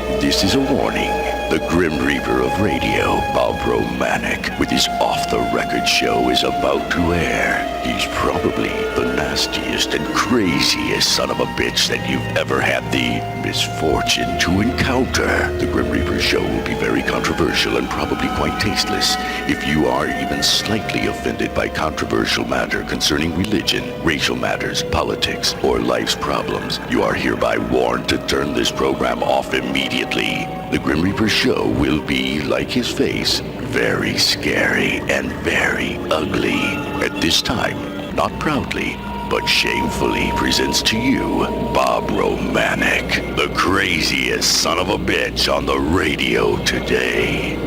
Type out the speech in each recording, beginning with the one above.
This is a warning. The Grim Reaper of radio, Bob Romanik, with his off-the-record show is about to air. He's probably the nastiest and craziest son of a bitch that you've ever had the misfortune to encounter. The Grim Reaper show will be very controversial and probably quite tasteless. If you are even slightly offended by controversial matter concerning religion, racial matters, politics, or life's problems, you are hereby warned to turn this program off immediately. The Grim Reaper show will be, like his face, very scary and very ugly. At this time, not proudly, but shamefully presents to you Bob Romanik, the craziest son of a bitch on the radio today.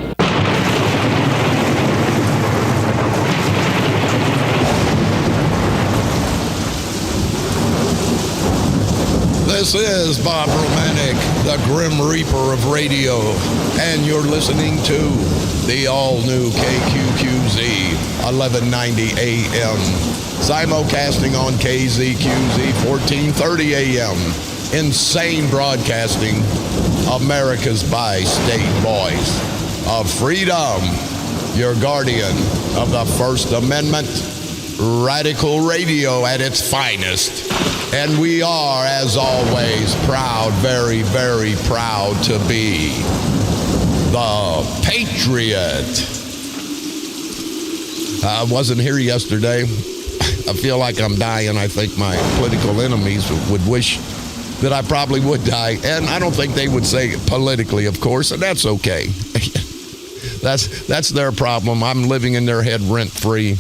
This is Bob Romanik, the Grim Reaper of radio, and you're listening to the all-new KQQZ 1190 AM, simulcasting on KZQZ 1430 AM, insane broadcasting, America's bi-state voice of freedom, your guardian of the First Amendment, radical radio at its finest. And we are, as always, proud, very, very proud to be the Patriot. I wasn't here yesterday. I feel like I'm dying. I think my political enemies would wish that I probably would die. And I don't think they would say it politically, of course, and that's okay. That's their problem. I'm living in their head rent-free.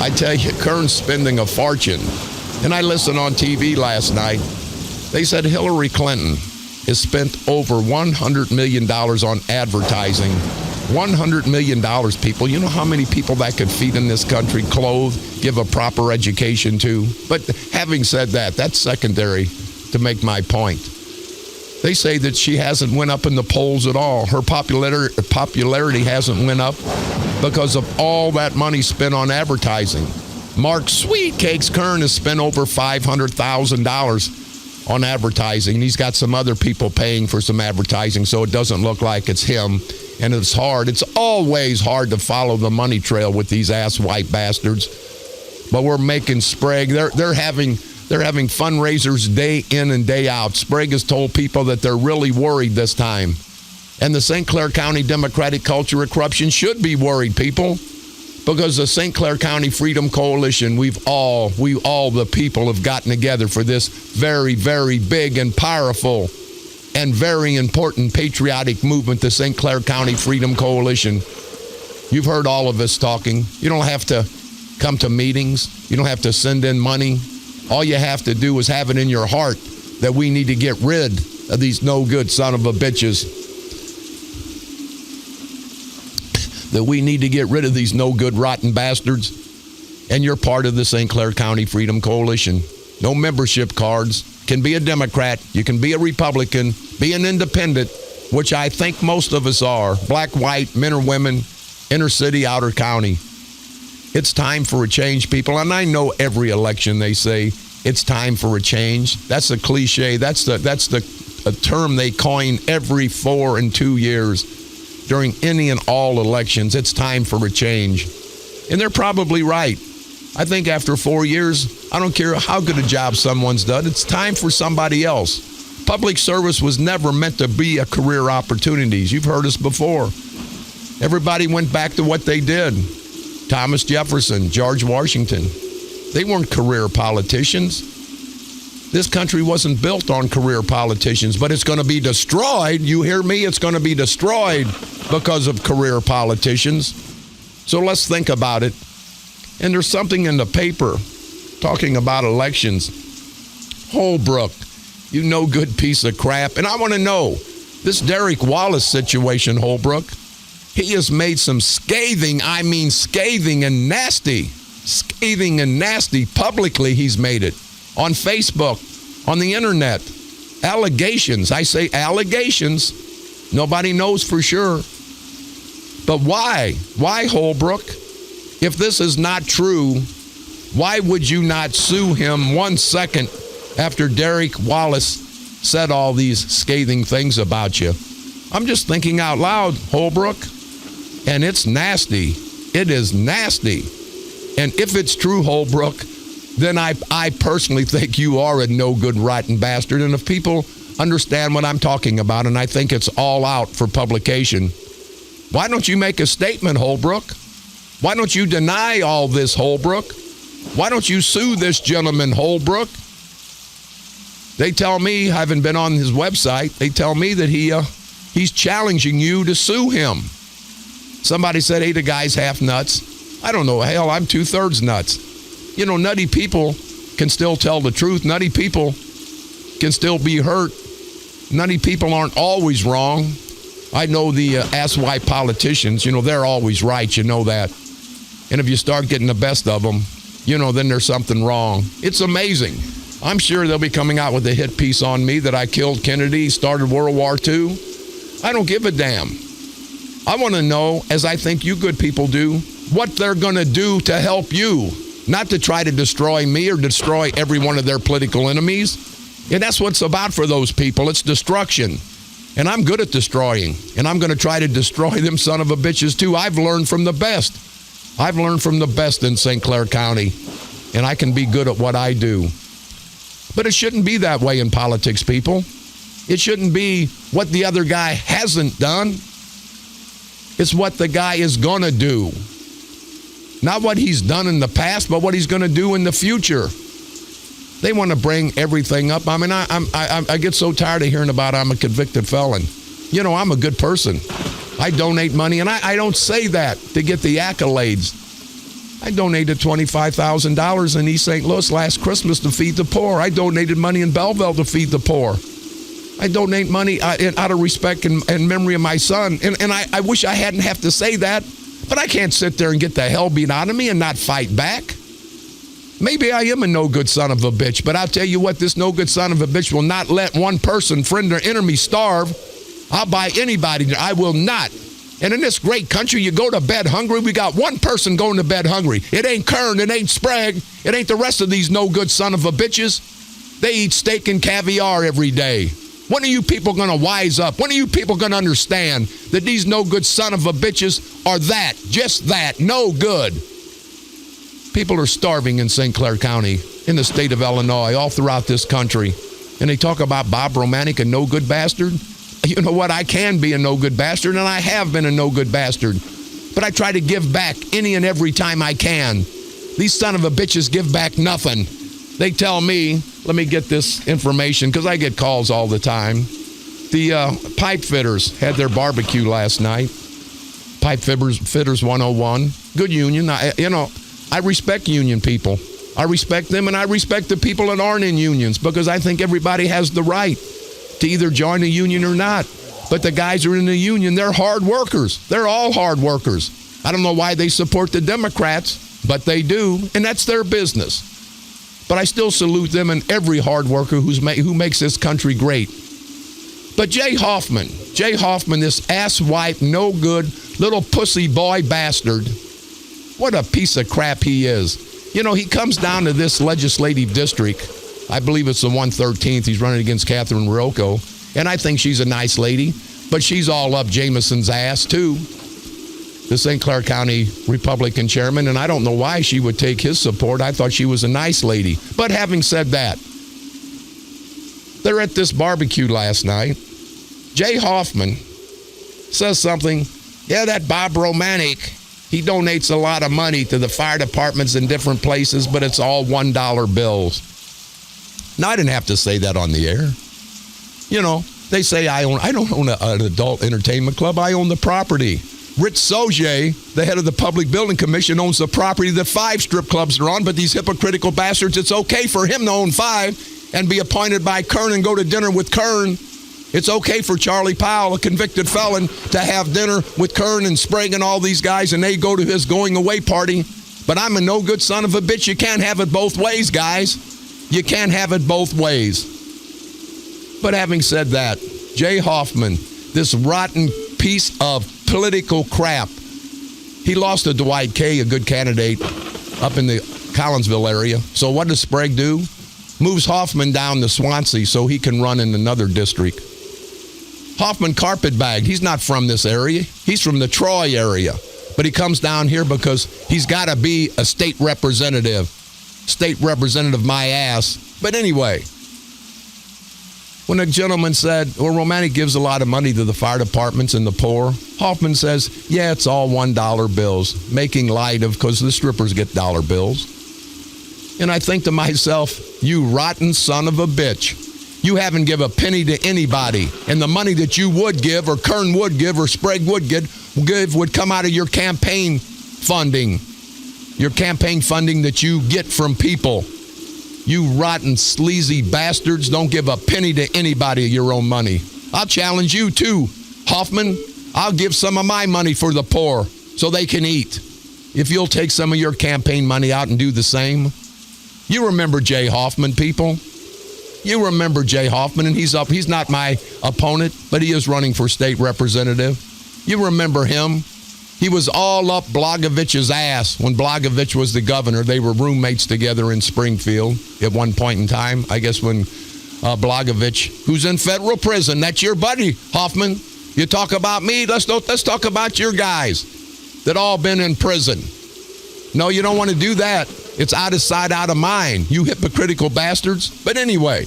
I tell you, Kern's spending a fortune. And I listened on TV last night. They said Hillary Clinton has spent over $100 million on advertising. $100 million, people. You know how many people that could feed in this country, clothe, give a proper education to? But having said that, that's secondary to make my point. They say that she hasn't went up in the polls at all. Her popularity hasn't went up because of all that money spent on advertising. Mark Sweetcakes Kern has spent over $500,000 on advertising. He's got some other people paying for some advertising, so it doesn't look like it's him. And it's hard. It's always hard to follow the money trail with these ass-white bastards. But we're making Sprague. They're having fundraisers day in and day out. Sprague has told people that they're really worried this time. And the St. Clair County Democratic Culture of Corruption should be worried, people. Because the St. Clair County Freedom Coalition, we all the people have gotten together for this very, very big and powerful and very important patriotic movement, the St. Clair County Freedom Coalition. You've heard all of us talking. You don't have to come to meetings. You don't have to send in money. All you have to do is have it in your heart that we need to get rid of these no good son of a bitches. That we need to get rid of these no good rotten bastards. And you're part of the St. Clair County Freedom Coalition. No membership cards. Can be a Democrat. You can be a Republican. Be an independent, which I think most of us are. Black, white, men or women, inner city, outer county. It's time for a change, people. And I know every election they say it's time for a change. That's a cliche. That's a term they coin every 4 and 2 years. During any and all elections, it's time for a change. And they're probably right. I think after 4 years, I don't care how good a job someone's done, it's time for somebody else. Public service was never meant to be a career opportunities. You've heard us before. Everybody went back to what they did. Thomas Jefferson, George Washington. They weren't career politicians. This country wasn't built on career politicians, but it's going to be destroyed. You hear me? It's going to be destroyed because of career politicians. So let's think about it. And there's something in the paper talking about elections. Holbrook, you no good piece of crap. And I want to know, this Derek Wallace situation, Holbrook, he has made some scathing and nasty publicly he's made it. On Facebook, on the internet, allegations. I say allegations. Nobody knows for sure. But why? Why, Holbrook? If this is not true, why would you not sue him 1 second after Derek Wallace said all these scathing things about you. I'm just thinking out loud, Holbrook, and it's nasty. It is nasty. And if it's true, Holbrook, then I personally think you are a no-good, rotten bastard. And if people understand what I'm talking about, and I think it's all out for publication, why don't you make a statement, Holbrook? Why don't you deny all this, Holbrook? Why don't you sue this gentleman, Holbrook? They tell me, having been on his website, they tell me that he's challenging you to sue him. Somebody said, hey, the guy's half nuts. I don't know. Hell, I'm 2/3 nuts. You know, nutty people can still tell the truth. Nutty people can still be hurt. Nutty people aren't always wrong. I know the asswipe politicians, you know, they're always right. You know that. And if you start getting the best of them, you know, then there's something wrong. It's amazing. I'm sure they'll be coming out with a hit piece on me that I killed Kennedy, started World War II. I don't give a damn. I want to know, as I think you good people do, what they're going to do to help you, not to try to destroy me or destroy every one of their political enemies. And that's what it's about for those people. It's destruction. And I'm good at destroying. And I'm going to try to destroy them son of a bitches too. I've learned from the best. I've learned from the best in St. Clair County. And I can be good at what I do. But it shouldn't be that way in politics, people. It shouldn't be what the other guy hasn't done. It's what the guy is going to do. Not what he's done in the past, but what he's going to do in the future. They want to bring everything up. I mean, I get so tired of hearing about I'm a convicted felon. You know, I'm a good person. I donate money, and I don't say that to get the accolades. I donated $25,000 in East St. Louis last Christmas to feed the poor. I donated money in Belleville to feed the poor. I donate money out of respect and memory of my son. And I wish I hadn't have to say that. But I can't sit there and get the hell beat out of me and not fight back. Maybe I am a no-good son of a bitch, but I'll tell you what, this no-good son of a bitch will not let one person, friend or enemy, starve. I'll buy anybody. I will not. And in this great country, you go to bed hungry. We got one person going to bed hungry. It ain't Kern. It ain't Sprague. It ain't the rest of these no-good son of a bitches. They eat steak and caviar every day. When are you people going to wise up? When are you people going to understand that these no-good son of a bitches are that, just that, no good? People are starving in St. Clair County, in the state of Illinois, all throughout this country. And they talk about Bob Romanik, a no-good bastard. You know what? I can be a no-good bastard, and I have been a no-good bastard. But I try to give back any and every time I can. These son of a bitches give back nothing. They tell me, let me get this information, because I get calls all the time. The pipe fitters had their barbecue last night. Pipe Fitters 101. Good union. I respect union people. I respect them, and I respect the people that aren't in unions, because I think everybody has the right to either join a union or not. But the guys who are in the union, they're hard workers. They're all hard workers. I don't know why they support the Democrats, but they do, and that's their business. But I still salute them and every hard worker who makes this country great. But Jay Hoffman, this asswipe, no good, little pussy boy bastard, what a piece of crap he is. You know, he comes down to this legislative district. I believe it's the 113th. He's running against Catherine Rocco. And I think she's a nice lady, but she's all up Jameson's ass, too. The St. Clair County Republican chairman, and I don't know why she would take his support. I thought she was a nice lady. But having said that, they're at this barbecue last night. Jay Hoffman says something. Yeah, that Bob Romanik, he donates a lot of money to the fire departments in different places, but it's all $1 bills. Now, I didn't have to say that on the air. You know, they say I don't own an adult entertainment club. I own the property. Rich Soje, the head of the Public Building Commission, owns the property that 5 strip clubs are on, but these hypocritical bastards, it's okay for him to own 5 and be appointed by Kern and go to dinner with Kern. It's okay for Charlie Powell, a convicted felon, to have dinner with Kern and Sprague and all these guys, and they go to his going-away party. But I'm a no-good son of a bitch. You can't have it both ways, guys. You can't have it both ways. But having said that, Jay Hoffman, this rotten piece of political crap. He lost to Dwight Kay, a good candidate up in the Collinsville area. So what does Sprague do? moves Hoffman down to Swansea so he can run in another district. Hoffman carpetbagged. He's not from this area. He's from the Troy area. But he comes down here because he's got to be a state representative. State representative, my ass. But anyway, when a gentleman said, well, Romanik gives a lot of money to the fire departments and the poor, Hoffman says, yeah, it's all $1 bills, making light of, because the strippers get dollar bills. And I think to myself, you rotten son of a bitch. You haven't given a penny to anybody. And the money that you would give, or Kern would give, or Sprague would give would come out of your campaign funding. Your campaign funding that you get from people. You rotten, sleazy bastards don't give a penny to anybody of your own money. I'll challenge you too, Hoffman. I'll give some of my money for the poor so they can eat. If you'll take some of your campaign money out and do the same. You remember Jay Hoffman, people. You remember Jay Hoffman, and he's up. He's not my opponent, but he is running for state representative. You remember him. He was all up Blagovich's ass when Blagovich was the governor. They were roommates together in Springfield at one point in time. I guess when Blagovich, who's in federal prison, that's your buddy, Hoffman. You talk about me, let's talk about your guys that all been in prison. No, you don't want to do that. It's out of sight, out of mind, you hypocritical bastards. But anyway,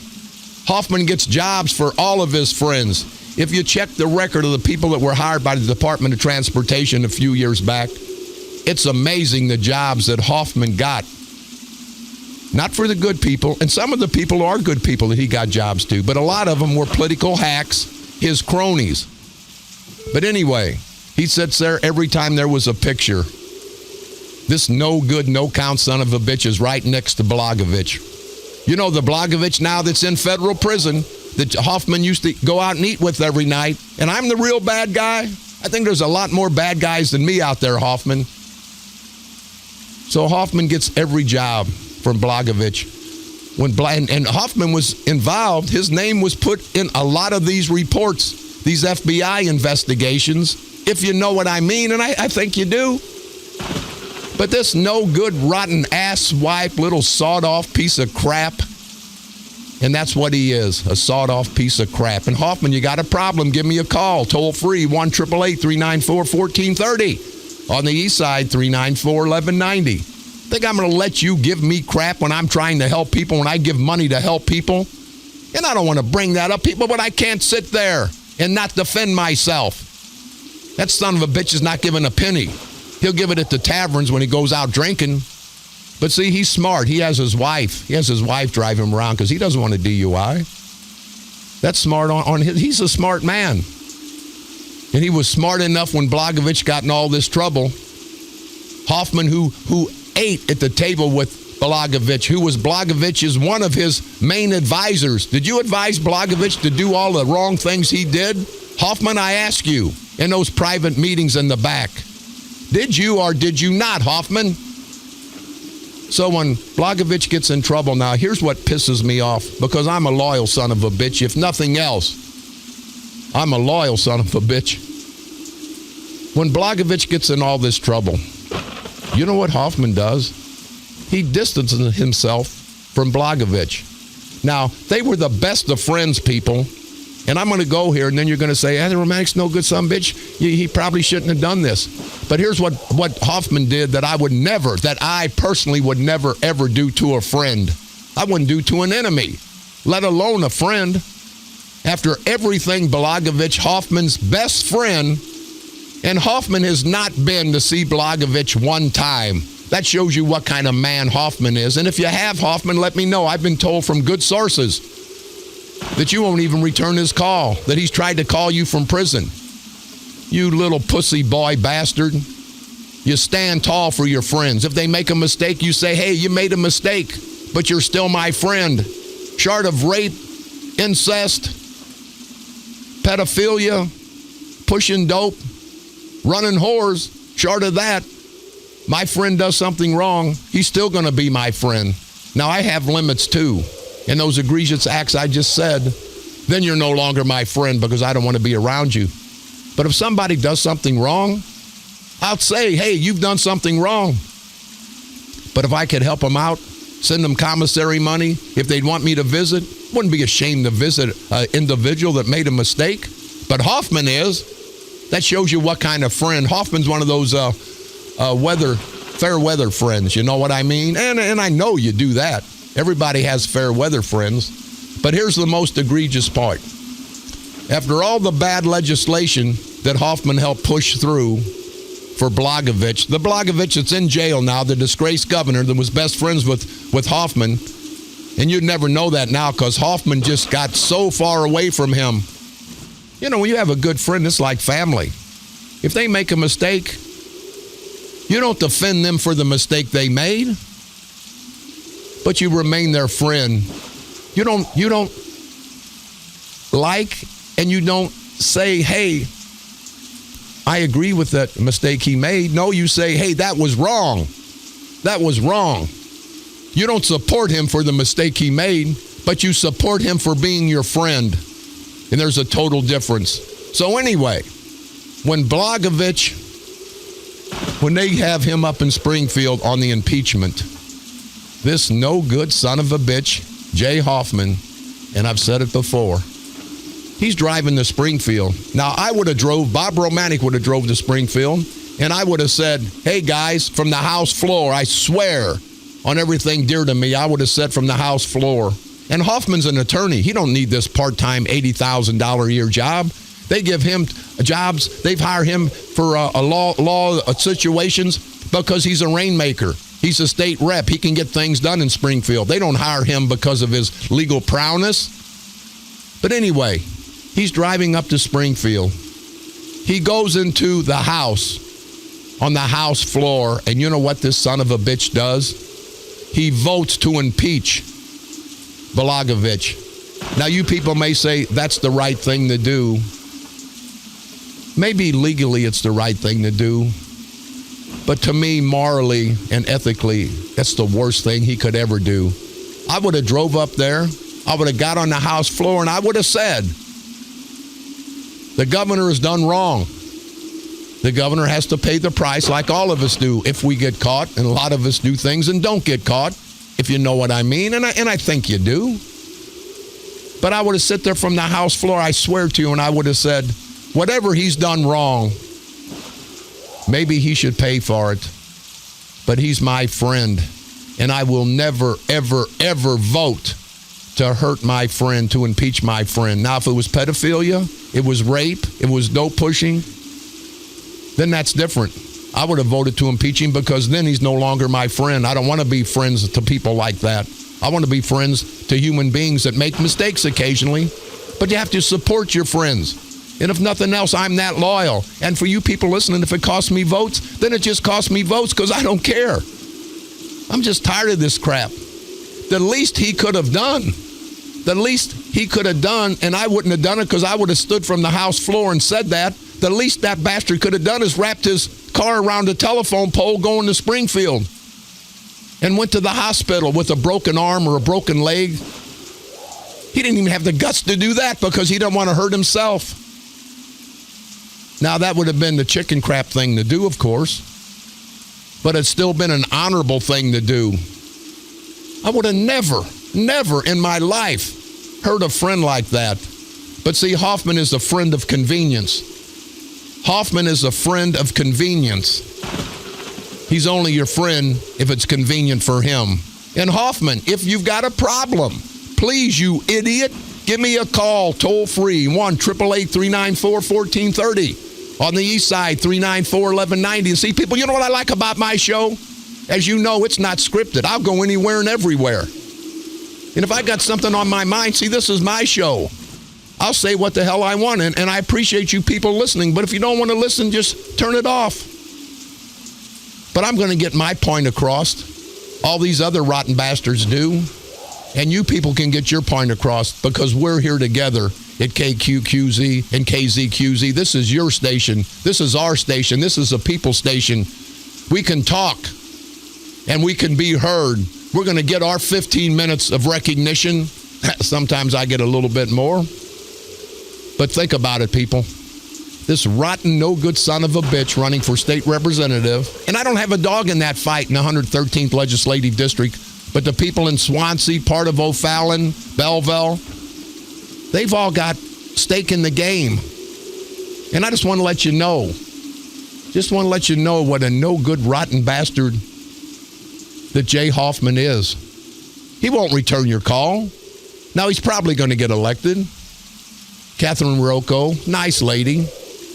Hoffman gets jobs for all of his friends. If you check the record of the people that were hired by the Department of Transportation a few years back, it's amazing the jobs that Hoffman got. Not for the good people, and some of the people are good people that he got jobs to, but a lot of them were political hacks, his cronies. But anyway, he sits there every time there was a picture. This no good, no count son of a bitch is right next to Blagovich. You know the Blagovich now that's in federal prison that Hoffman used to go out and eat with every night, and I'm the real bad guy? I think there's a lot more bad guys than me out there, Hoffman. So Hoffman gets every job from Blagovich. And Hoffman was involved, his name was put in a lot of these reports, these FBI investigations, if you know what I mean, and I think you do. But this no good, rotten, asswipe, little sawed-off piece of crap, and that's what he is, a sawed-off piece of crap. And Hoffman, you got a problem, give me a call, toll-free, 1-888-394-1430. On the east side, 394-1190. Think I'm going to let you give me crap when I'm trying to help people, when I give money to help people? And I don't want to bring that up, people, but I can't sit there and not defend myself. That son of a bitch is not giving a penny. He'll give it at the taverns when he goes out drinking. But see, he's smart. He has his wife. He has his wife drive him around because he doesn't want a DUI. That's smart on his. He's a smart man. And he was smart enough when Blagovich got in all this trouble. Hoffman, who ate at the table with Blagovich, who was Blagovich's one of his main advisors. Did you advise Blagovich to do all the wrong things he did? Hoffman, I ask you, in those private meetings in the back. Did you or did you not, Hoffman? So when Blagovich gets in trouble now, here's what pisses me off, because I'm a loyal son of a bitch. If nothing else, I'm a loyal son of a bitch. When Blagovich gets in all this trouble, you know what Hoffman does? He distances himself from Blagovich. Now, they were the best of friends, people. And I'm going to go here, and then you're going to say, the Romanik's no good son of a bitch. He probably shouldn't have done this. But here's what Hoffman did that I personally would never, ever do to a friend. I wouldn't do to an enemy, let alone a friend. After everything, Blagovich, Hoffman's best friend, and Hoffman has not been to see Blagovich one time. That shows you what kind of man Hoffman is. And if you have Hoffman, let me know. I've been told from good sources that you won't even return his call, that he's tried to call you from prison. You little pussy boy bastard. You stand tall for your friends. If they make a mistake, you say, hey, you made a mistake, but you're still my friend. Short of rape, incest, pedophilia, pushing dope, running whores, short of that, my friend does something wrong, he's still going to be my friend. Now, I have limits too. And those egregious acts I just said, then you're no longer my friend because I don't want to be around you. But if somebody does something wrong, I'll say, hey, you've done something wrong. But if I could help them out, send them commissary money if they'd want me to visit. Wouldn't be ashamed to visit an individual that made a mistake. But Hoffman is. That shows you what kind of friend. Hoffman's one of those fair weather friends. You know what I mean? And I know you do that. Everybody has fair weather friends. But here's the most egregious part. After all the bad legislation that Hoffman helped push through for Blagojevich, the Blagojevich that's in jail now, the disgraced governor that was best friends with Hoffman, and you'd never know that now because Hoffman just got so far away from him. You know, when you have a good friend, it's like family. If they make a mistake, you don't defend them for the mistake they made, but you remain their friend. You don't like, and you don't say, hey, I agree with that mistake he made. No, you say, hey, that was wrong. That was wrong. You don't support him for the mistake he made, but you support him for being your friend. And there's a total difference. So anyway, when Blagojevich, when they have him up in Springfield on the impeachment, this no good son of a bitch, Jay Hoffman, and I've said it before, he's driving to Springfield. Now, Bob Romanik would have drove to Springfield, and I would have said, hey, guys, from the House floor, I swear on everything dear to me, I would have said from the House floor. And Hoffman's an attorney. He don't need this part-time $80,000 a year job. They give him jobs. They've hired him for law situations because he's a rainmaker. He's a state rep. He can get things done in Springfield. They don't hire him because of his legal prowess. But anyway, he's driving up to Springfield. He goes into the House, on the House floor, and you know what this son of a bitch does? He votes to impeach Blagojevich. Now, you people may say that's the right thing to do. Maybe legally it's the right thing to do. But to me, morally and ethically, that's the worst thing he could ever do. I would have drove up there. I would have got on the House floor and I would have said, the governor has done wrong. The governor has to pay the price like all of us do if we get caught. And a lot of us do things and don't get caught, if you know what I mean. And I think you do. But I would have sit there from the House floor, I swear to you, and I would have said, whatever he's done wrong, maybe he should pay for it. But he's my friend. And I will never, ever, ever vote to hurt my friend, to impeach my friend. Now, if it was pedophilia, it was rape, it was dope pushing, then that's different. I would have voted to impeach him because then he's no longer my friend. I don't want to be friends to people like that. I want to be friends to human beings that make mistakes occasionally. But you have to support your friends. And if nothing else, I'm that loyal. And for you people listening, if it costs me votes, then it just costs me votes because I don't care. I'm just tired of this crap. The least he could have done, and I wouldn't have done it because I would have stood from the House floor and said that, the least that bastard could have done is wrapped his car around a telephone pole going to Springfield and went to the hospital with a broken arm or a broken leg. He didn't even have the guts to do that because he didn't want to hurt himself. Now, that would have been the chicken crap thing to do, of course, but it's still been an honorable thing to do. I would have never in my life heard a friend like that. But see, Hoffman is a friend of convenience. Hoffman is a friend of convenience. He's only your friend if it's convenient for him. And Hoffman, if you've got a problem, please, you idiot, give me a call, toll free, 1-888-394-1430. On the east side, 394-1190. And see, people, you know what I like about my show? As you know, it's not scripted. I'll go anywhere and everywhere. And if I got something on my mind, see, this is my show. I'll say what the hell I want, and I appreciate you people listening. But if you don't want to listen, just turn it off. But I'm going to get my point across. All these other rotten bastards do. And you people can get your point across because we're here together at KQQZ and KZQZ. This is your station. This is our station. This is a people station. We can talk and we can be heard. We're going to get our 15 minutes of recognition. Sometimes I get a little bit more. But think about it, people. This rotten, no good son of a bitch running for state representative. And I don't have a dog in that fight in the 113th Legislative District But the people in Swansea, part of O'Fallon, Belleville, they've all got stake in the game. And I just want to let you know, what a no-good, rotten bastard that Jay Hoffman is. He won't return your call. Now, he's probably going to get elected. Catherine Rocco, nice lady.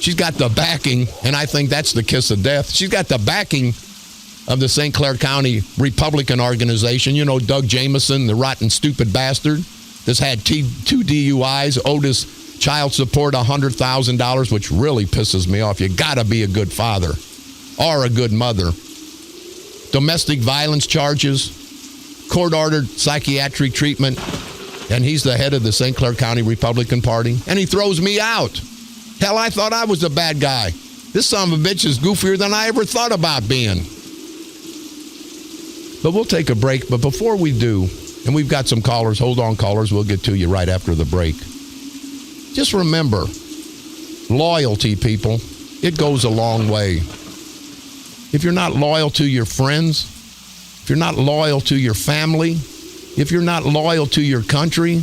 She's got the backing, and I think that's the kiss of death. She's got the backing of the St. Clair County Republican organization. You know, Doug Jamison, the rotten, stupid bastard that's had two DUIs, owed his child support $100,000, which really pisses me off. You got to be a good father or a good mother. Domestic violence charges, court-ordered psychiatric treatment, and he's the head of the St. Clair County Republican Party, and he throws me out. Hell, I thought I was a bad guy. This son of a bitch is goofier than I ever thought about being. But we'll take a break. But before we do, and we've got some callers, hold on, callers, we'll get to you right after the break. Just remember, loyalty, people, it goes a long way. If you're not loyal to your friends, if you're not loyal to your family, if you're not loyal to your country,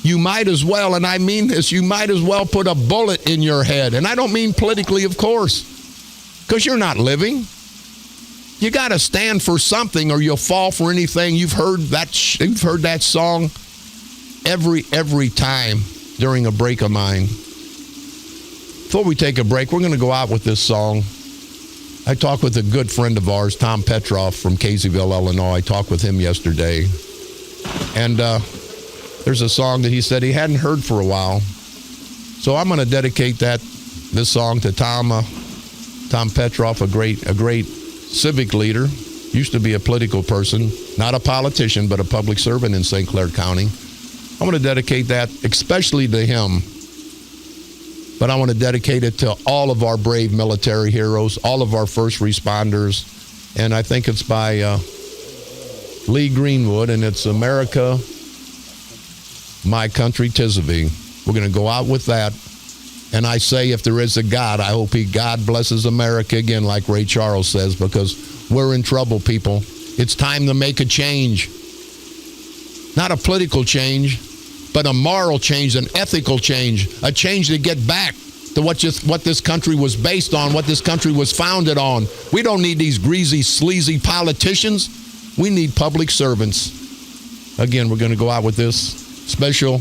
you might as well, and I mean this, you might as well put a bullet in your head. And I don't mean politically, of course, because you're not living. You got to stand for something or you'll fall for anything. You've heard that song every time during a break of mine. Before we take a break, we're going to go out with this song. I talked with a good friend of ours, Tom Petroff from Caseyville, Illinois. I talked with him yesterday. And there's a song that he said he hadn't heard for a while. So I'm going to dedicate this song to Tom Petroff, a great civic leader. Used to be a political person, not a politician, but a public servant in St. Clair County. I'm going to dedicate that especially to him. But I want to dedicate it to all of our brave military heroes, all of our first responders. And I think it's by Lee Greenwood, and it's America, My Country, 'Tis of Thee. We're going to go out with that. And I say, if there is a God, I hope God blesses America again, like Ray Charles says, because we're in trouble, people. It's time to make a change. Not a political change, but a moral change, an ethical change, a change to get back to what this country was based on, what this country was founded on. We don't need these greasy, sleazy politicians. We need public servants. Again, we're going to go out with this. Special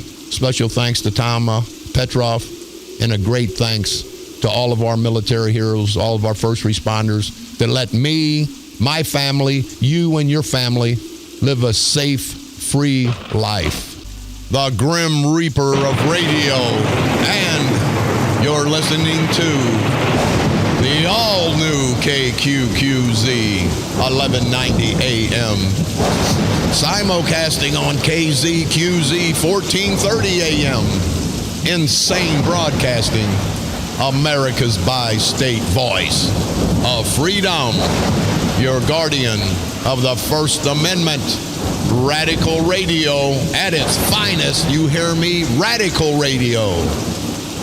thanks to Tom Petroff, and a great thanks to all of our military heroes, all of our first responders that let me, my family, you and your family live a safe, free life. The Grim Reaper of radio, and you're listening to the all-new KQQZ 1190 AM. Simulcasting on KZQZ 1430 AM. Insane Broadcasting, America's bi-state voice of freedom. Your guardian of the First Amendment. Radical radio at its finest. You hear me? Radical radio.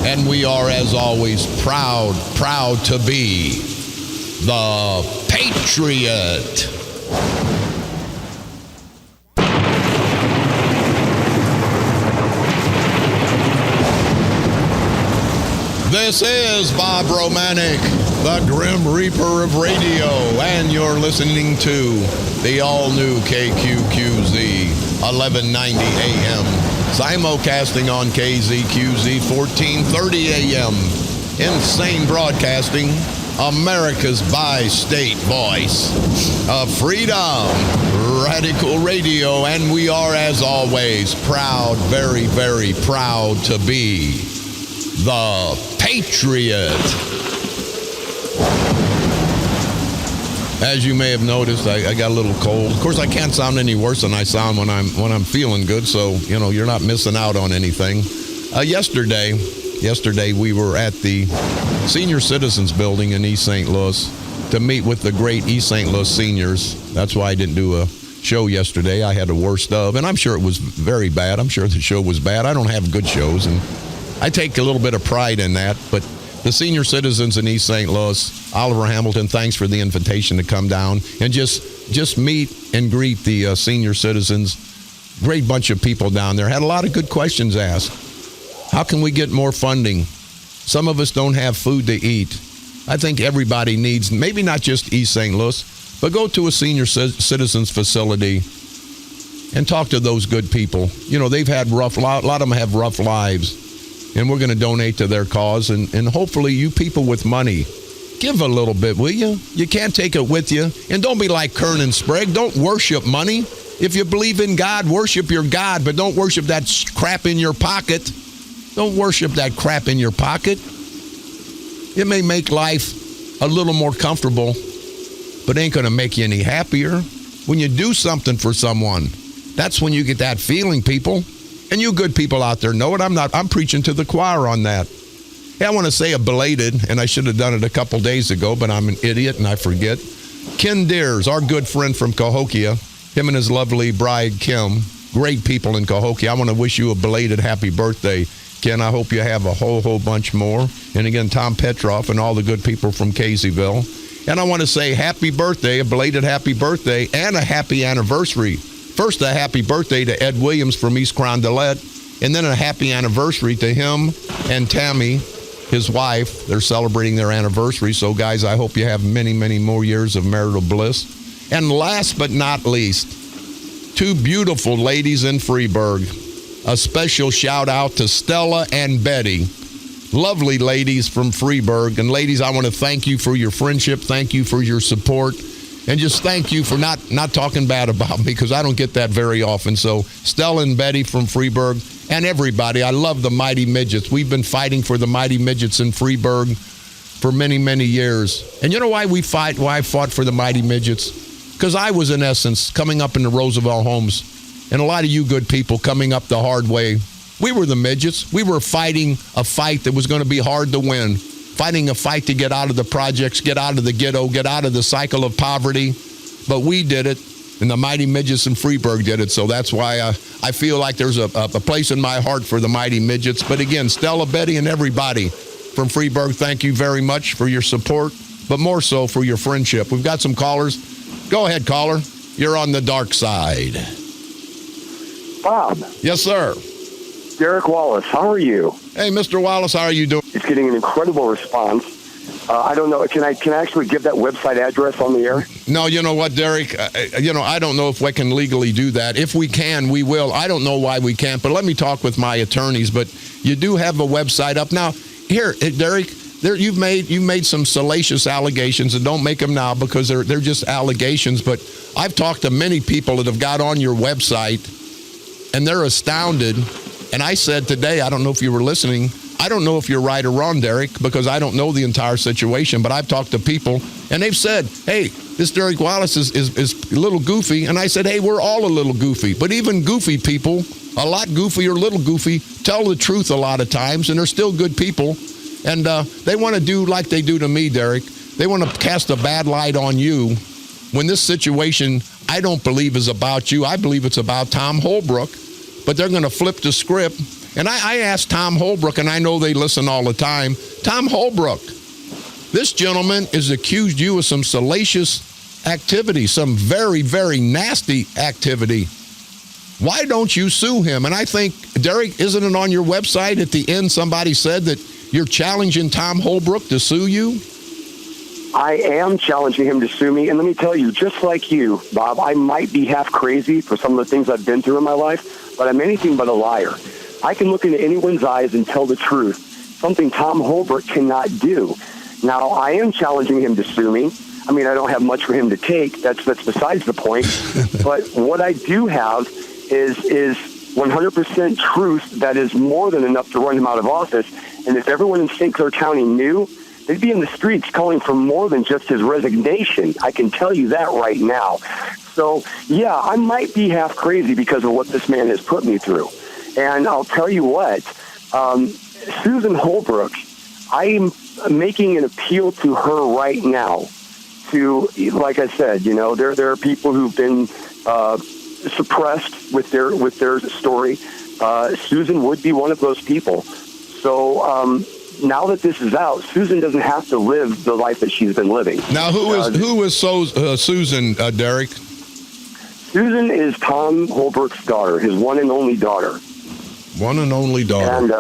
And we are, as always, proud to be the Patriot. This is Bob Romanik, the Grim Reaper of radio, and you're listening to the all-new KQQZ 1190 AM, simulcasting on KZQZ 1430 AM. Insane Broadcasting, America's bi-state voice of freedom, radical radio, and we are, as always, proud, very, very proud to be the Patriot. As you may have noticed, I got a little cold. Of course, I can't sound any worse than I sound when I'm feeling good, so you're not missing out on anything. Yesterday we were at the Senior Citizens Building in East St. Louis to meet with the great East St. Louis seniors. That's why I didn't do a show yesterday. I had the worst of, and I'm sure it was very bad. I'm sure the show was bad. I don't have good shows, and I take a little bit of pride in that, but the senior citizens in East St. Louis, Oliver Hamilton, thanks for the invitation to come down and just just meet and greet the senior citizens. Great bunch of people down there. Had a lot of good questions asked. How can we get more funding? Some of us don't have food to eat. I think everybody needs, maybe not just East St. Louis, but go to a senior citizens facility and talk to those good people. You know, they've had a lot of them have rough lives, and we're going to donate to their cause. And hopefully you people with money, give a little bit, will you? You can't take it with you. And don't be like Kern and Sprague. Don't worship money. If you believe in God, worship your God, but don't worship that crap in your pocket. Don't worship that crap in your pocket. It may make life a little more comfortable, but ain't going to make you any happier. When you do something for someone, that's when you get that feeling, people. And you good people out there know it. I'm preaching to the choir on that. Hey, I want to say a belated, and I should have done it a couple days ago, but I'm an idiot and I forget. Ken Deers, our good friend from Cahokia, him and his lovely bride, Kim, great people in Cahokia. I want to wish you a belated happy birthday, Ken. I hope you have a whole bunch more. And again, Tom Petroff and all the good people from Caseyville. And I want to say happy birthday, a belated happy birthday, and a happy anniversary. First, a happy birthday to Ed Williams from East Carondelet, and then a happy anniversary to him and Tammy, his wife. They're celebrating their anniversary. So, guys, I hope you have many, many more years of marital bliss. And last but not least, two beautiful ladies in Freeburg. A special shout out to Stella and Betty. Lovely ladies from Freeburg. And ladies, I want to thank you for your friendship. Thank you for your support. And just thank you for not talking bad about me, because I don't get that very often. So Stella and Betty from Freeburg and everybody, I love the Mighty Midgets. We've been fighting for the Mighty Midgets in Freeburg for many, many years. And you know why I fought for the Mighty Midgets? Because I was, in essence, coming up in the Roosevelt homes, and a lot of you good people coming up the hard way. We were the midgets. We were fighting a fight that was going to be hard to win. Fighting a fight to get out of the projects, get out of the ghetto, get out of the cycle of poverty. But we did it, and the Mighty Midgets in Freeburg did it. So that's why I feel like there's a place in my heart for the Mighty Midgets. But again, Stella, Betty, and everybody from Freeburg, thank you very much for your support, but more so for your friendship. We've got some callers. Go ahead, caller. You're on the dark side. Bob. Yes, sir. Derek Wallace, how are you? Hey, Mr. Wallace, how are you doing? It's getting an incredible response. I don't know. Can I actually give that website address on the air? No, you know what, Derek? I don't know if we can legally do that. If we can, we will. I don't know why we can't, but let me talk with my attorneys. But you do have a website up now. Here, Derek, you've made some salacious allegations, and don't make them now because they're just allegations. But I've talked to many people that have got on your website, and they're astounded. And I said today, I don't know if you were listening, I don't know if you're right or wrong, Derek, because I don't know the entire situation, but I've talked to people, and they've said, hey, this Derek Wallace is a little goofy. And I said, hey, we're all a little goofy. But even goofy people, a lot goofy or little goofy, tell the truth a lot of times, and they're still good people. And they want to do like they do to me, Derek. They want to cast a bad light on you when this situation, I don't believe, is about you. I believe it's about Tom Holbrook. But they're going to flip the script. And I asked Tom Holbrook, and I know they listen all the time. Tom Holbrook, this gentleman has accused you of some salacious activity, some very, very nasty activity. Why don't you sue him? And I think, Derek, isn't it on your website at the end somebody said that you're challenging Tom Holbrook to sue you? I am challenging him to sue me. And let me tell you, just like you, Bob, I might be half crazy for some of the things I've been through in my life, but I'm anything but a liar. I can look into anyone's eyes and tell the truth, something Tom Holbrook cannot do. Now, I am challenging him to sue me. I mean, I don't have much for him to take. That's besides the point. But what I do have is 100% truth that is more than enough to run him out of office. And if everyone in St. Clair County knew, they'd be in the streets calling for more than just his resignation. I can tell you that right now. So, yeah, I might be half crazy because of what this man has put me through. And I'll tell you what, Susan Holbrook, I'm making an appeal to her right now to, like I said, there are people who've been suppressed with their story. Susan would be one of those people. So now that this is out, Susan doesn't have to live the life that she's been living. Now, who is Susan, Derek? Susan is Tom Holbrook's daughter, his one and only daughter. One and only daughter. And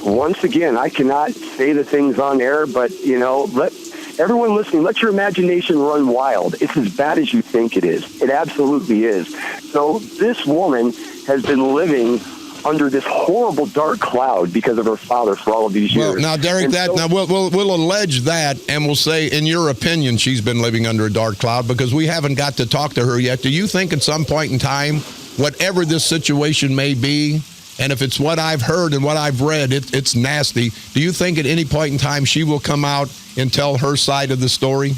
once again, I cannot say the things on air, but, let everyone listening, let your imagination run wild. It's as bad as you think it is. It absolutely is. So this woman has been living under this horrible dark cloud because of her father for all of these years. Well, now, Derek, we'll allege that, and we'll say, in your opinion, she's been living under a dark cloud because we haven't got to talk to her yet. Do you think at some point in time, whatever this situation may be, and if it's what I've heard and what I've read, it's nasty, do you think at any point in time she will come out and tell her side of the story?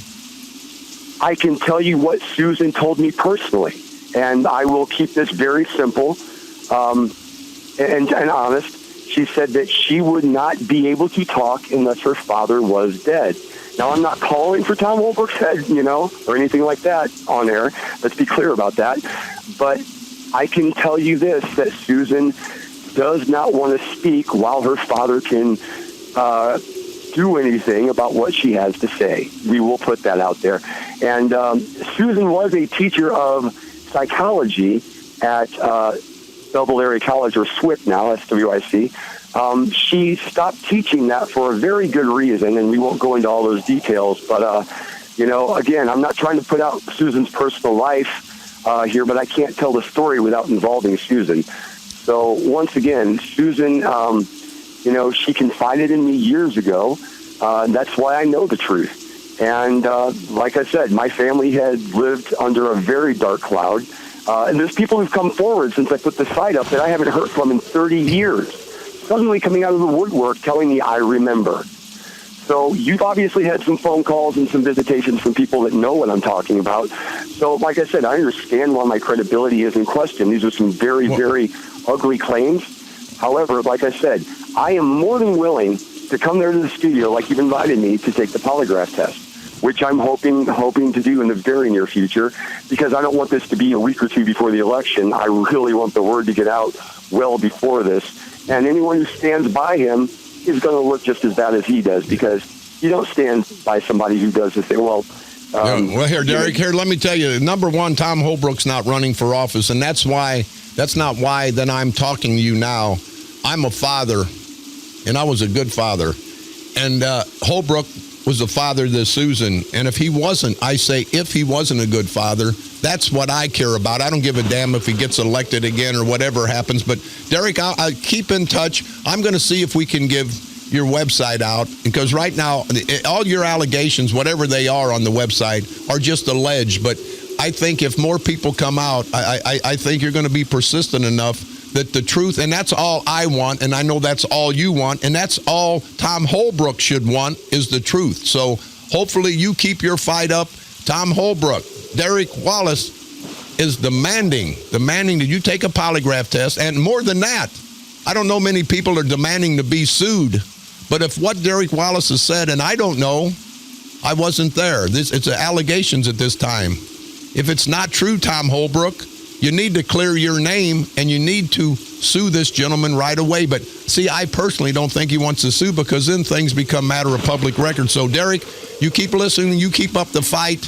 I can tell you what Susan told me personally, and I will keep this very simple. And honest, she said that she would not be able to talk unless her father was dead. Now, I'm not calling for Tom Holbrook's head, or anything like that on air. Let's be clear about that. But I can tell you this, that Susan does not want to speak while her father can do anything about what she has to say. We will put that out there. And Susan was a teacher of psychology at Belleville Area College, or SWIC now, SWIC. She stopped teaching that for a very good reason, and we won't go into all those details. But, again, I'm not trying to put out Susan's personal life here, but I can't tell the story without involving Susan. So, once again, Susan, she confided in me years ago, and that's why I know the truth. And like I said, my family had lived under a very dark cloud. And there's people who've come forward since I put the site up that I haven't heard from in 30 years, suddenly coming out of the woodwork telling me I remember. So you've obviously had some phone calls and some visitations from people that know what I'm talking about. So like I said, I understand why my credibility is in question. These are some very, very ugly claims. However, like I said, I am more than willing to come there to the studio like you've invited me to take the polygraph test, which I'm hoping to do in the very near future, because I don't want this to be a week or two before the election. I really want the word to get out well before this. And anyone who stands by him is going to look just as bad as he does, because you don't stand by somebody who does this thing. Well, here, Derek, let me tell you, number one, Tom Holbrook's not running for office, and that's not why then I'm talking to you now. I'm a father, and I was a good father. And Holbrook was the father to Susan. And if he wasn't a good father, that's what I care about. I don't give a damn if he gets elected again or whatever happens. But Derek, I'll keep in touch. I'm going to see if we can give your website out, because right now, all your allegations, whatever they are on the website, are just alleged. But I think if more people come out, I think you're going to be persistent enough that the truth, and that's all I want, and I know that's all you want, and that's all Tom Holbrook should want, is the truth. So hopefully you keep your fight up. Tom Holbrook, Derek Wallace is demanding that you take a polygraph test, and more than that, I don't know many people are demanding to be sued, but if what Derek Wallace has said, and I don't know, I wasn't there. It's allegations at this time. If it's not true, Tom Holbrook, you need to clear your name, and you need to sue this gentleman right away. But see, I personally don't think he wants to sue, because then things become matter of public record. So, Derek, you keep listening, you keep up the fight,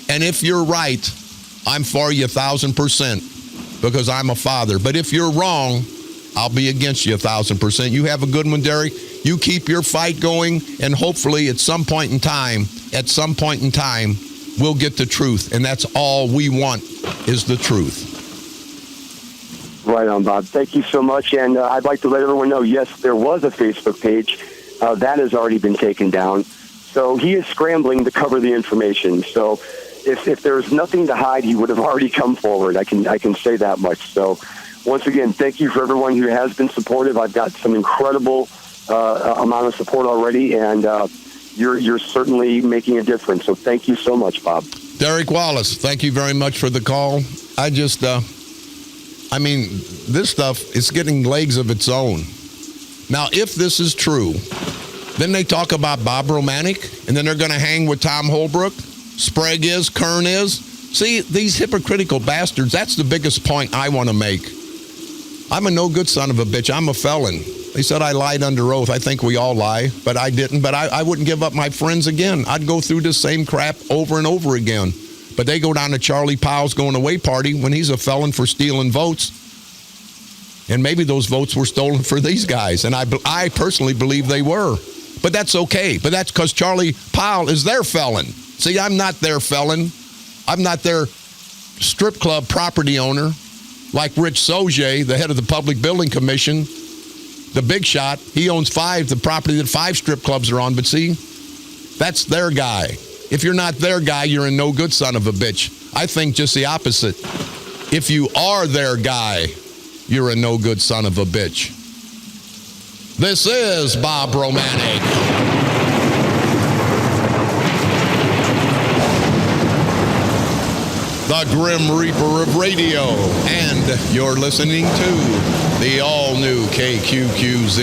and if you're right, I'm for you 1,000%, because I'm a father. But if you're wrong, I'll be against you 1,000%. You have a good one, Derek. You keep your fight going, and hopefully at some point in time, we'll get the truth, and that's all we want, is the truth. Right on, Bob. Thank you so much, and I'd like to let everyone know, yes, there was a Facebook page. That has already been taken down. So he is scrambling to cover the information. So if there's nothing to hide, he would have already come forward. I can say that much. So once again, thank you for everyone who has been supportive. I've got some incredible amount of support already, and you're certainly making a difference. So thank you so much, Bob. Derek Wallace, thank you very much for the call. This stuff is getting legs of its own. Now, if this is true, then they talk about Bob Romanik, and then they're going to hang with Tom Holbrook. Sprague is, Kern is. See, these hypocritical bastards, that's the biggest point I want to make. I'm a no good son of a bitch. I'm a felon. They said I lied under oath. I think we all lie, but I didn't. But I wouldn't give up my friends again. I'd go through the same crap over and over again. But they go down to Charlie Powell's going away party when he's a felon for stealing votes. And maybe those votes were stolen for these guys. And I personally believe they were. But that's okay. But that's because Charlie Powell is their felon. See, I'm not their felon. I'm not their strip club property owner like Rich Soje, the head of the Public Building Commission, the big shot. He owns the property that 5 strip clubs are on. But see, that's their guy. If you're not their guy, you're a no good son of a bitch. I think just the opposite. If you are their guy, you're a no good son of a bitch. This is Bob Romanik. The Grim Reaper of radio, and you're listening to the all-new KQQZ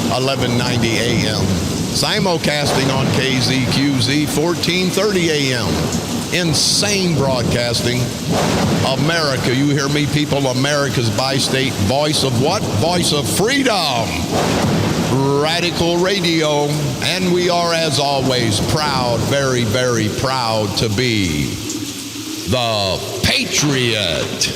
1190 AM, simulcasting on KZQZ 1430 AM. Insane broadcasting. America, you hear me, people? America's bi-state voice of what? Voice of freedom. Radical radio, and we are, as always, proud, very, very proud to be the Patriot.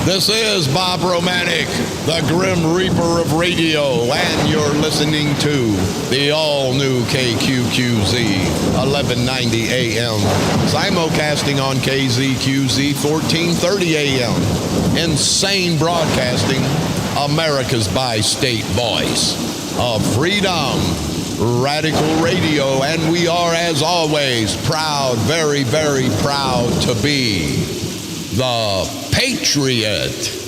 This is Bob Romanik, the Grim Reaper of radio, and you're listening to the all-new KQQZ 1190 AM, simulcasting on KZQZ 1430 AM. Insane broadcasting, America's bi-state voice of freedom, radical radio, and we are, as always, proud, very, very proud to be the Patriot.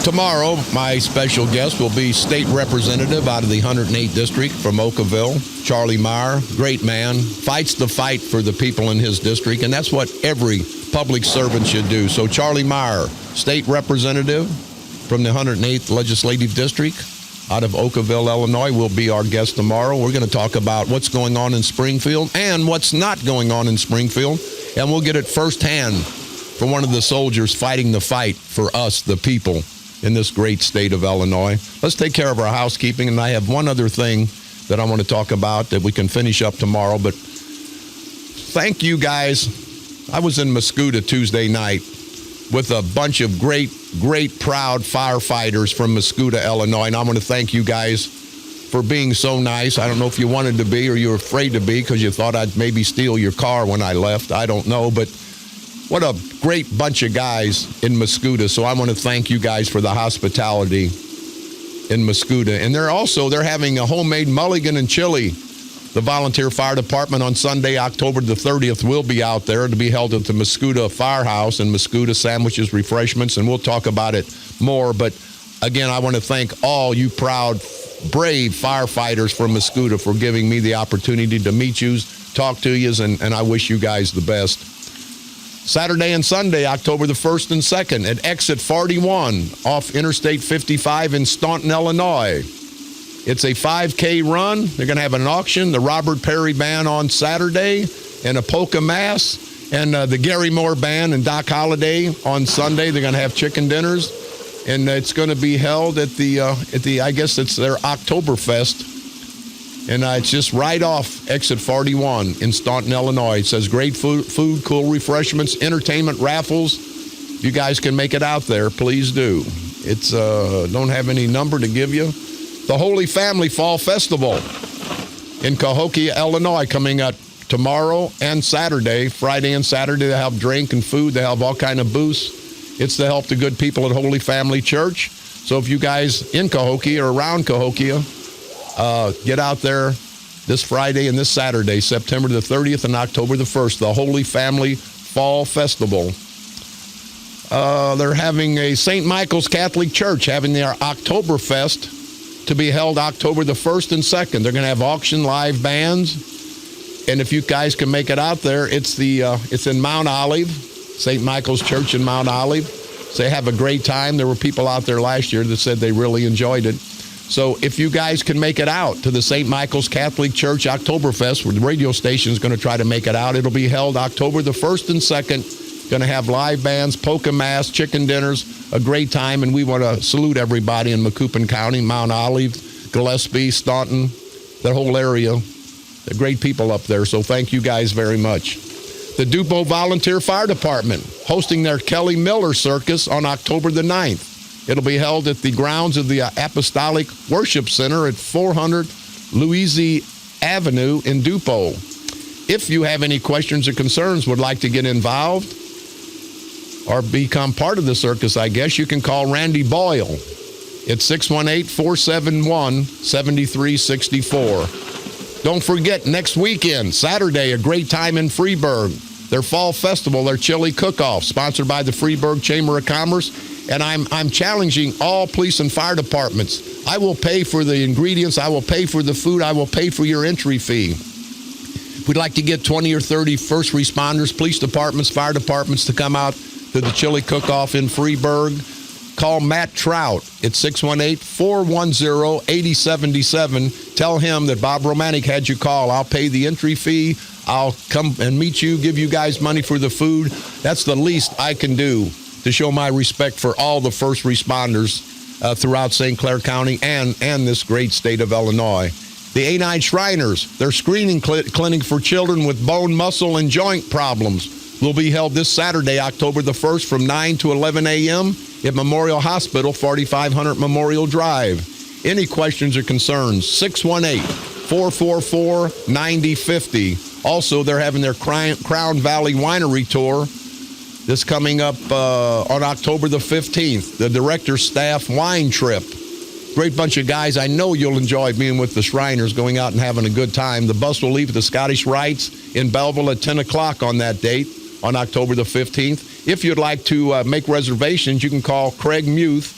Tomorrow, my special guest will be State Representative out of the 108th District from Oakville, Charlie Meyer. Great man, fights the fight for the people in his district, and that's what every public servant should do. So Charlie Meyer, State Representative from the 108th Legislative District out of Oakville, Illinois, will be our guest tomorrow. We're going to talk about what's going on in Springfield and what's not going on in Springfield, and we'll get it firsthand from one of the soldiers fighting the fight for us, the people, in this great state of Illinois. Let's take care of our housekeeping, and I have one other thing that I want to talk about that we can finish up tomorrow, but thank you guys. I was in Mascoutah Tuesday night with a bunch of great, proud firefighters from Mascoutah, Illinois, and I want to thank you guys for being so nice. I don't know if you wanted to be or you were afraid to be because you thought I'd maybe steal your car when I left. I don't know, but what a great bunch of guys in Mascoutah. So I want to thank you guys for the hospitality in Mascoutah. And they're having a homemade mulligan and chili. The volunteer fire department on Sunday, October the 30th, will be out there to be held at the Mascoutah Firehouse, and Mascoutah sandwiches, refreshments, and we'll talk about it more. But again, I want to thank all you proud, brave firefighters from Mascoutah for giving me the opportunity to meet you, talk to you, and I wish you guys the best. Saturday and Sunday, October the 1st and 2nd, at Exit 41 off Interstate 55 in Staunton, Illinois. It's a 5K run. They're going to have an auction, the Robert Perry Band on Saturday, and a polka mass, and the Gary Moore Band and Doc Holliday on Sunday. They're going to have chicken dinners, and it's going to be held at the I guess it's their Oktoberfest, and it's just right off Exit 41 in Staunton, Illinois. It says great food, cool refreshments, entertainment, raffles. You guys can make it out there. Please do. It's don't have any number to give you. The Holy Family Fall Festival in Cahokia, Illinois, coming up tomorrow and Saturday. Friday and Saturday, they have drink and food. They have all kind of booths. It's to help the good people at Holy Family Church. So if you guys in Cahokia or around Cahokia, get out there this Friday and this Saturday, September the 30th and October the 1st, the Holy Family Fall Festival. They're having a St. Michael's Catholic Church having their Oktoberfest to be held October the 1st and 2nd. They're going to have auction, live bands, and if you guys can make it out there, it's in Mount Olive, St. Michael's Church in Mount Olive. So they have a great time. There were people out there last year that said they really enjoyed it. So if you guys can make it out to the St. Michael's Catholic Church Oktoberfest, where the radio station is going to try to make it out, it'll be held October the 1st and 2nd. Going to have live bands, polka mass, chicken dinners, a great time, and we want to salute everybody in Macoupin County, Mount Olive, Gillespie, Staunton, that whole area. They're great people up there, so thank you guys very much. The Dupo Volunteer Fire Department hosting their Kelly Miller Circus on October the 9th. It'll be held at the grounds of the Apostolic Worship Center at 400 Louise Avenue in Dupo. If you have any questions or concerns, would like to get involved or become part of the circus, I guess, you can call Randy Boyle at 618-471-7364. Don't forget, next weekend, Saturday, a great time in Freeburg. Their fall festival, their chili cook-off, sponsored by the Freeburg Chamber of Commerce. And I'm challenging all police and fire departments. I will pay for the ingredients. I will pay for the food. I will pay for your entry fee. We'd like to get 20 or 30 first responders, police departments, fire departments to come out to the chili cook-off in Freeburg. Call Matt Trout at 618-410-8077. Tell him that Bob Romanik had you call. I'll pay the entry fee. I'll come and meet you, give you guys money for the food. That's the least I can do to show my respect for all the first responders throughout St. Clair County and this great state of Illinois. The A9 Shriners, their screening clinic for children with bone, muscle, and joint problems will be held this Saturday, October the 1st from 9 to 11 a.m. at Memorial Hospital, 4500 Memorial Drive. Any questions or concerns, 618-444-9050. Also, they're having their Crown Valley Winery Tour this coming up on October the 15th, the director's staff wine trip. Great bunch of guys. I know you'll enjoy being with the Shriners, going out and having a good time. The bus will leave at the Scottish Rites in Belleville at 10 o'clock on that date, on October the 15th. If you'd like to make reservations, you can call Craig Muth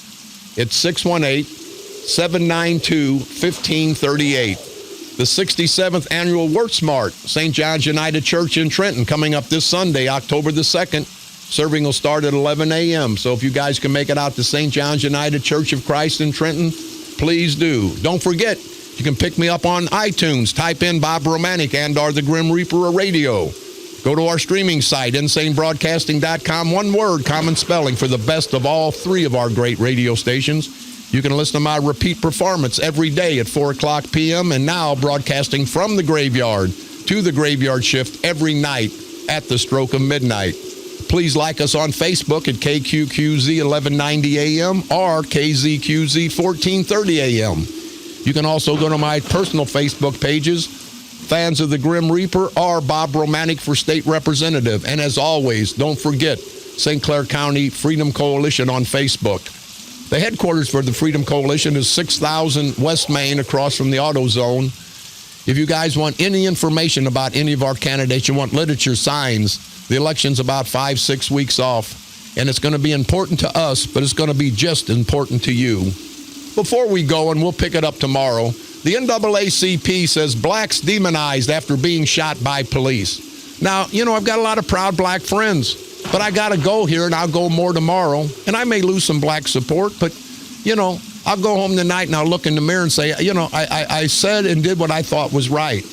at 618-792-1538. The 67th Annual Work Smart, St. John's United Church in Trenton, coming up this Sunday, October the 2nd. Serving will start at 11 a.m. So if you guys can make it out to St. John's United Church of Christ in Trenton, please do. Don't forget, you can pick me up on iTunes. Type in Bob Romanik and or the Grim Reaper of Radio. Go to our streaming site, insanebroadcasting.com. One word, common spelling, for the best of all three of our great radio stations. You can listen to my repeat performance every day at 4 o'clock p.m. and now broadcasting from the graveyard to the graveyard shift every night at the stroke of midnight. Please like us on Facebook at KQQZ 1190 AM or KZQZ 1430 AM. You can also go to my personal Facebook pages, Fans of the Grim Reaper or Bob Romanik for State Representative. And as always, don't forget St. Clair County Freedom Coalition on Facebook. The headquarters for the Freedom Coalition is 6000 West Main across from the AutoZone. If you guys want any information about any of our candidates, you want literature, signs, the election's about 5-6 weeks off, and it's going to be important to us, but it's going to be just important to you. Before we go, and we'll pick it up tomorrow, the NAACP says blacks demonized after being shot by police. Now, you know, I've got a lot of proud black friends, but I got to go here, and I'll go more tomorrow, and I may lose some black support, but, you know, I'll go home tonight and I'll look in the mirror and say, you know, I said and did what I thought was right.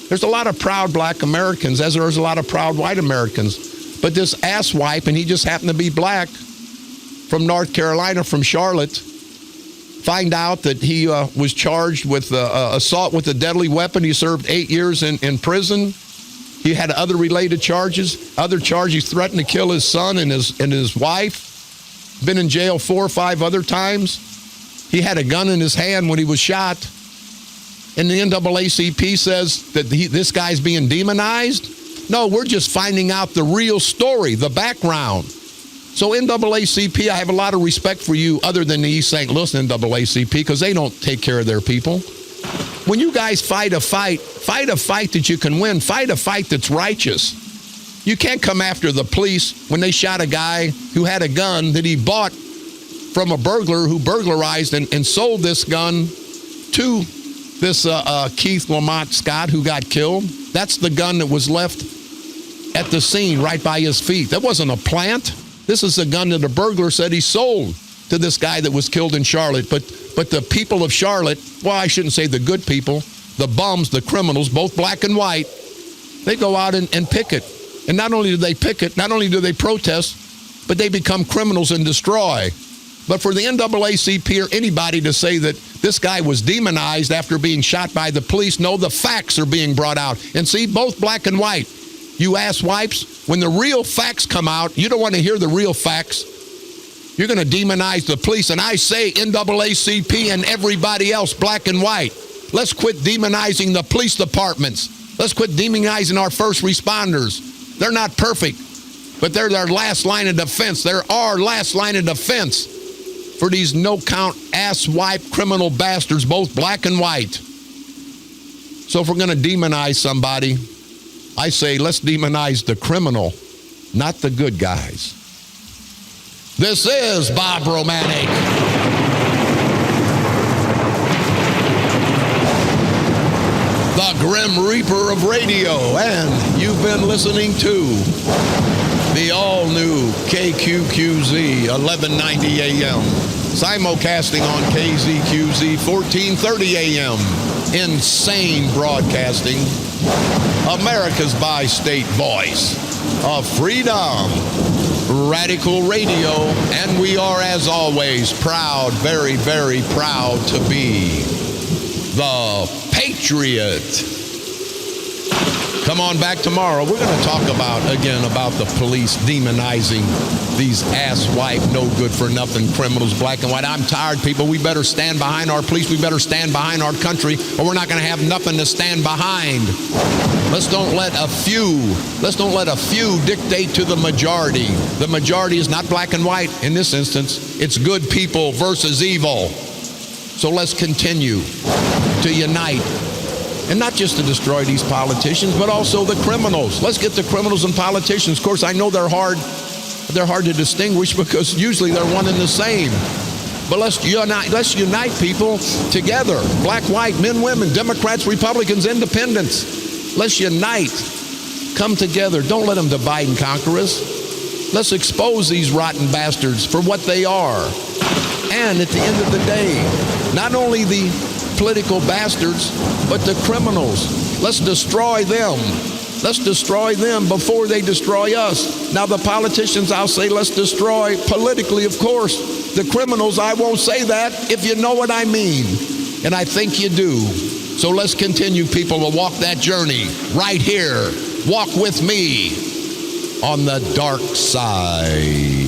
There's a lot of proud black Americans, as there's a lot of proud white Americans. But this asswipe, and he just happened to be black, from North Carolina, from Charlotte, find out that he was charged with assault with a deadly weapon. He served 8 years in prison. He had other related charges. Other charges, threatened to kill his son and his wife. Been in jail 4 or 5 other times. He had a gun in his hand when he was shot. And the NAACP says that this guy's being demonized? No, we're just finding out the real story, the background. So NAACP, I have a lot of respect for you other than the East St. Louis NAACP because they don't take care of their people. When you guys fight a fight that you can win. Fight a fight that's righteous. You can't come after the police when they shot a guy who had a gun that he bought from a burglar who burglarized and sold this gun to this Keith Lamont Scott who got killed. That's the gun that was left at the scene right by his feet. That wasn't a plant. This is a gun that the burglar said he sold to this guy that was killed in Charlotte. But the people of Charlotte, well, I shouldn't say the good people, the bums, the criminals, both black and white, they go out and picket. And not only do they picket, not only do they protest, but they become criminals and destroy. But for the NAACP or anybody to say that this guy was demonized after being shot by the police, no, the facts are being brought out. And see, both black and white, you ass wipes, when the real facts come out, you don't want to hear the real facts. You're going to demonize the police. And I say NAACP and everybody else, black and white, let's quit demonizing the police departments. Let's quit demonizing our first responders. They're not perfect, but they're their last line of defense. They're our last line of defense for these no-count, ass-wipe criminal bastards, both black and white. So if we're going to demonize somebody, I say let's demonize the criminal, not the good guys. This is Bob Romanik. The Grim Reaper of radio, and you've been listening to the all-new KQQZ 1190 AM, simulcasting on KZQZ 1430 AM. Insane broadcasting, America's bi-state voice of freedom, radical radio, and we are, as always, proud, very, very proud to be the Patriot. Come on back tomorrow. We're going to talk about the police demonizing these ass-wipe, no-good-for-nothing criminals, black and white. I'm tired, people. We better stand behind our police. We better stand behind our country, or we're not going to have nothing to stand behind. Let's don't let a few dictate to the majority. The majority is not black and white in this instance. It's good people versus evil. So let's continue to unite. And not just to destroy these politicians, but also the criminals. Let's get the criminals and politicians. Of course, I know they're hard to distinguish because usually they're one and the same. But let's unite people together. Black, white, men, women, Democrats, Republicans, independents. Let's unite. Come together. Don't let them divide and conquer us. Let's expose these rotten bastards for what they are. And at the end of the day, not only the political bastards, but the criminals. Let's destroy them. Let's destroy them before they destroy us. Now, the politicians, I'll say let's destroy politically, of course. The criminals, I won't say that, if you know what I mean. And I think you do. So let's continue, people, to walk that journey right here. Walk with me on the dark side.